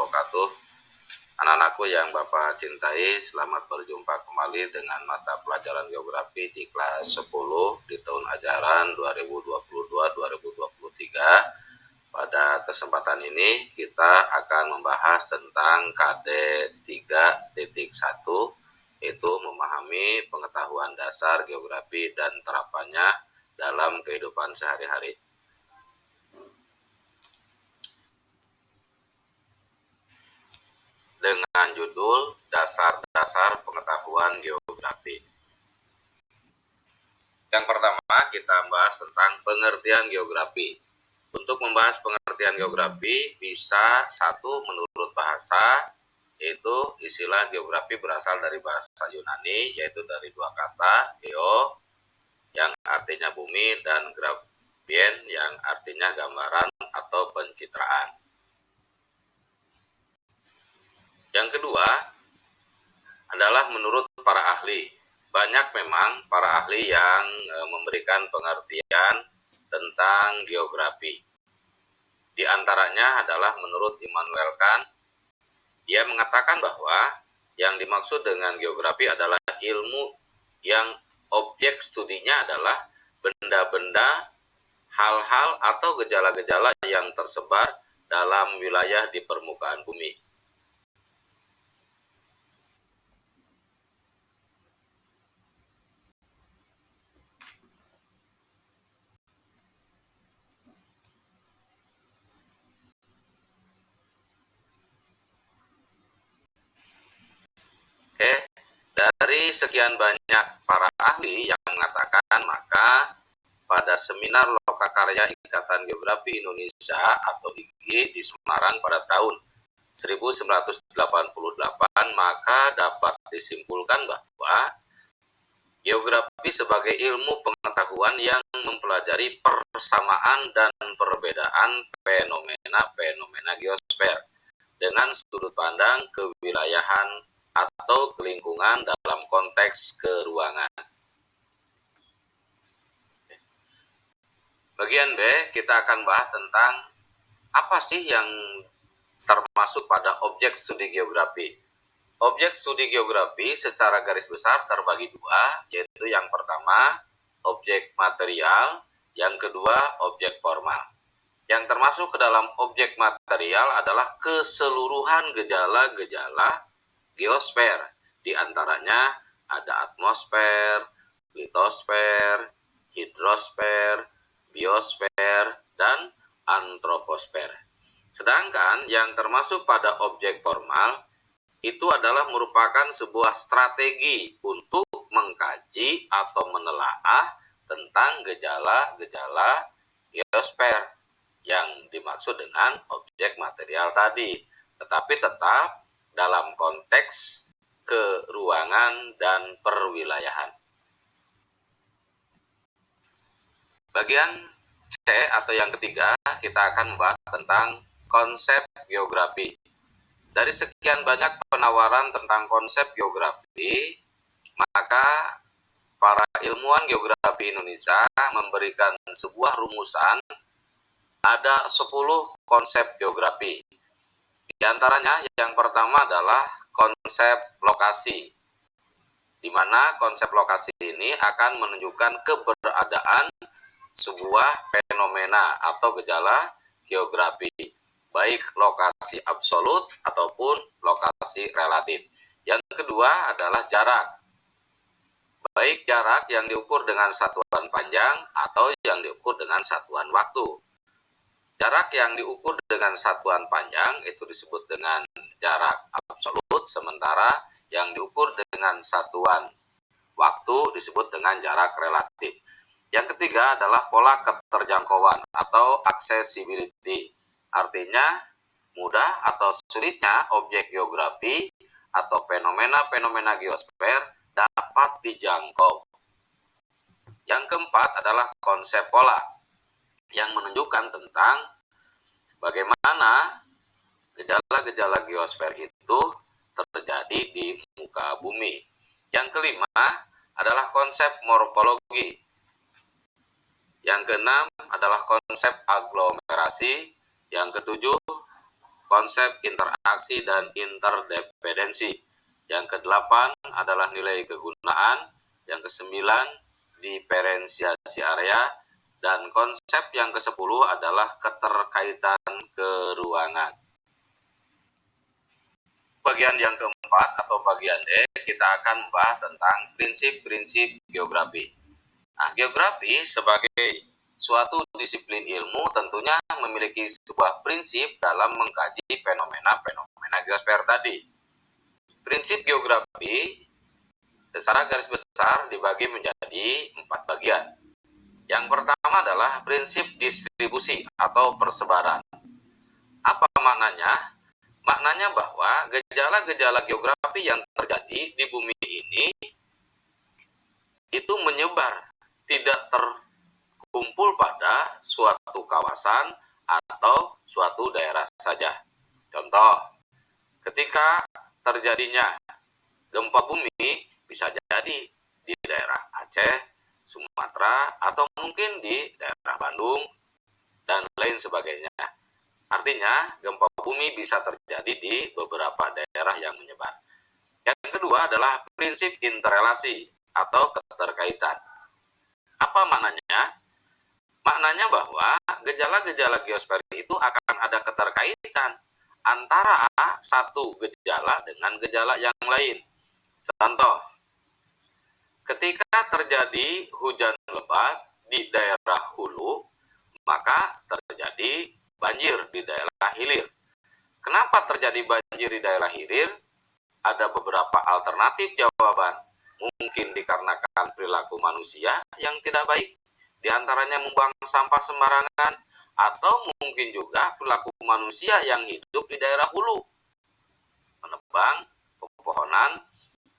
wabarakatuh. Anak-anakku yang Bapak cintai, selamat berjumpa kembali dengan mata pelajaran geografi di kelas 10 di tahun ajaran 2022-2023. Pada kesempatan ini kita akan membahas tentang KD 3.1, yaitu memahami pengetahuan dasar geografi dan terapannya dalam kehidupan sehari-hari. Dengan judul Dasar-Dasar Pengetahuan Geografi. Yang pertama kita bahas tentang pengertian geografi. Untuk membahas pengertian geografi bisa satu menurut bahasa, yaitu istilah geografi berasal dari bahasa Yunani, yaitu dari dua kata, geo yang artinya bumi dan grafien yang artinya gambaran atau pencitraan. Yang kedua adalah menurut para ahli. Banyak memang para ahli yang memberikan pengertian tentang geografi. Di antaranya adalah menurut Immanuel Kant. Dia mengatakan bahwa yang dimaksud dengan geografi adalah ilmu yang objek studinya adalah benda-benda, hal-hal atau gejala-gejala yang tersebar dalam wilayah di permukaan bumi. Dari sekian banyak para ahli yang mengatakan, maka pada seminar Lokakarya Ikatan Geografi Indonesia atau IGI di Semarang pada tahun 1988, maka dapat disimpulkan bahwa geografi sebagai ilmu pengetahuan yang mempelajari persamaan dan perbedaan fenomena-fenomena geosfer dengan sudut pandang kewilayahan atau kelingkungan dalam konteks keruangan. Bagian B, kita akan bahas tentang apa sih yang termasuk pada objek studi geografi. Objek studi geografi secara garis besar terbagi dua, yaitu yang pertama, objek material, yang kedua, objek formal. Yang termasuk ke dalam objek material adalah keseluruhan gejala-gejala geosfer, di antaranya ada atmosfer, litosfer, hidrosfer, biosfer, dan antroposfer. Sedangkan yang termasuk pada objek formal itu adalah merupakan sebuah strategi untuk mengkaji atau menelaah tentang gejala-gejala geosfer yang dimaksud dengan objek material tadi, tetapi tetap dalam konteks keruangan dan perwilayahan. Bagian C atau yang ketiga, kita akan membahas tentang konsep geografi. Dari sekian banyak penawaran tentang konsep geografi, maka para ilmuwan geografi Indonesia memberikan sebuah rumusan, ada 10 konsep geografi. Di antaranya yang pertama adalah konsep lokasi, di mana konsep lokasi ini akan menunjukkan keberadaan sebuah fenomena atau gejala geografi, baik lokasi absolut ataupun lokasi relatif. Yang kedua adalah jarak, baik jarak yang diukur dengan satuan panjang atau yang diukur dengan satuan waktu. Jarak yang diukur dengan satuan panjang itu disebut dengan jarak absolut, sementara yang diukur dengan satuan waktu disebut dengan jarak relatif. Yang ketiga adalah pola keterjangkauan atau accessibility. Artinya, mudah atau sulitnya objek geografi atau fenomena-fenomena geosfer dapat dijangkau. Yang keempat adalah konsep pola, yang menunjukkan tentang bagaimana gejala-gejala geosfer itu terjadi di muka bumi. Yang kelima adalah konsep morfologi. Yang keenam adalah konsep aglomerasi. Yang ketujuh, konsep interaksi dan interdependensi. Yang kedelapan adalah nilai kegunaan. Yang kesembilan, diferensiasi area. Dan konsep yang ke-10 adalah keterkaitan keruangan. Bagian yang keempat atau bagian D, kita akan membahas tentang prinsip-prinsip geografi. Nah, geografi sebagai suatu disiplin ilmu tentunya memiliki sebuah prinsip dalam mengkaji fenomena-fenomena geosfer tadi. Prinsip geografi secara garis besar dibagi menjadi 4 bagian. Yang pertama adalah prinsip distribusi atau persebaran. Apa maknanya? Maknanya bahwa gejala-gejala geografi yang terjadi di bumi ini itu menyebar, tidak terkumpul pada suatu kawasan atau suatu daerah saja. Contoh, ketika terjadinya gempa bumi bisa jadi di daerah Aceh, Sumatera, atau mungkin di daerah Bandung, dan lain sebagainya. Artinya, gempa bumi bisa terjadi di beberapa daerah yang menyebar. Yang kedua adalah prinsip interrelasi atau keterkaitan. Apa maknanya? Maknanya bahwa gejala-gejala geosfer itu akan ada keterkaitan antara satu gejala dengan gejala yang lain. Contoh, ketika terjadi hujan lebat di daerah hulu, maka terjadi banjir di daerah hilir. Kenapa terjadi banjir di daerah hilir? Ada beberapa alternatif jawaban. Mungkin dikarenakan perilaku manusia yang tidak baik, diantaranya membuang sampah sembarangan, atau mungkin juga perilaku manusia yang hidup di daerah hulu, menebang pepohonan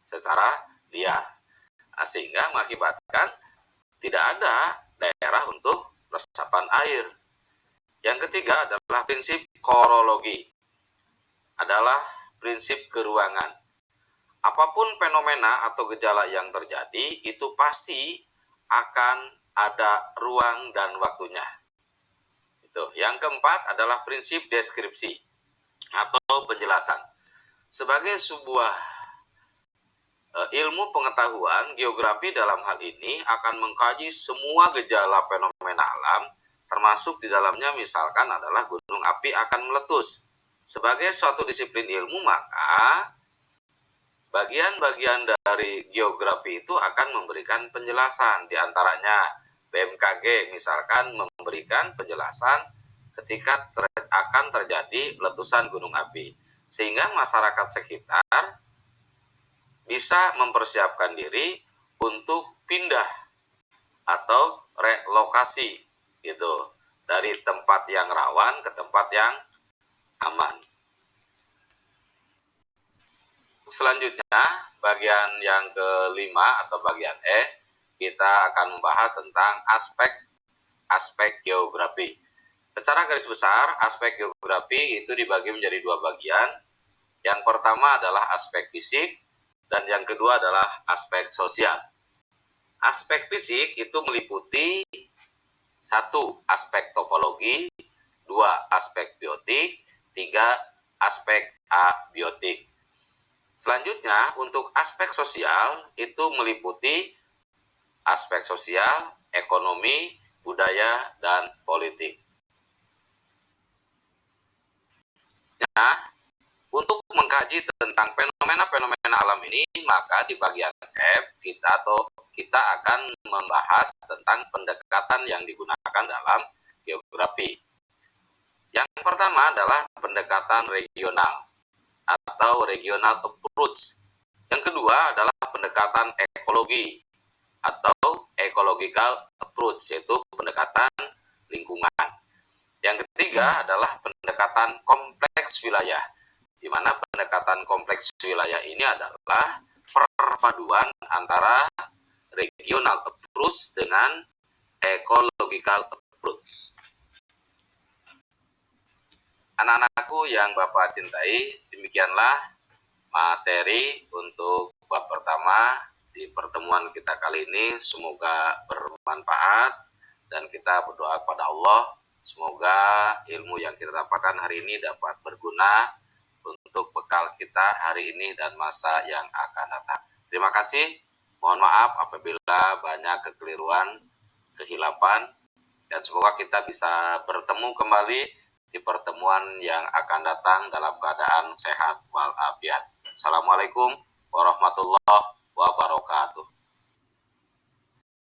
secara liar, sehingga mengakibatkan tidak ada daerah untuk resapan air. Yang ketiga adalah prinsip korologi, adalah prinsip keruangan. Apapun fenomena atau gejala yang terjadi, itu pasti akan ada ruang dan waktunya. Itu. Yang keempat adalah prinsip deskripsi atau penjelasan. Sebagai sebuah ilmu pengetahuan, geografi dalam hal ini akan mengkaji semua gejala fenomena alam, termasuk di dalamnya misalkan adalah gunung api akan meletus. Sebagai suatu disiplin ilmu, maka bagian-bagian dari geografi itu akan memberikan penjelasan. Di antaranya BMKG misalkan memberikan penjelasan ketika akan terjadi letusan gunung api, sehingga masyarakat sekitar bisa mempersiapkan diri untuk pindah atau relokasi gitu, dari tempat yang rawan ke tempat yang aman. Selanjutnya, bagian yang kelima atau bagian E, kita akan membahas tentang aspek geografi. Secara garis besar, aspek geografi itu dibagi menjadi 2 bagian. Yang pertama adalah aspek fisik, dan yang kedua adalah aspek sosial. Aspek fisik itu meliputi 1. Aspek topologi, 2. Aspek biotik, 3. Aspek abiotik. Selanjutnya, untuk aspek sosial itu meliputi aspek sosial, ekonomi, budaya, dan politik. Nah, untuk mengkaji tentang fenomena-fenomena alam ini, maka di bagian F kita akan membahas tentang pendekatan yang digunakan dalam geografi. Yang pertama adalah pendekatan regional atau regional approach. Yang kedua adalah pendekatan ekologi atau ecological approach, yaitu pendekatan lingkungan. Yang ketiga adalah pendekatan kompleks wilayah, di mana pendekatan kompleks wilayah ini adalah perpaduan antara regional approach dengan ecological approach. Anak-anakku yang Bapak cintai, demikianlah materi untuk bab pertama di pertemuan kita kali ini. Semoga bermanfaat dan kita berdoa kepada Allah Semoga ilmu yang kita dapatkan hari ini dapat berguna untuk bekal kita hari ini dan masa yang akan datang. Terima kasih. Mohon maaf apabila banyak kekeliruan, kehilapan, dan semoga kita bisa bertemu kembali di pertemuan yang akan datang dalam keadaan sehat walafiat. Assalamualaikum warahmatullahi wabarakatuh.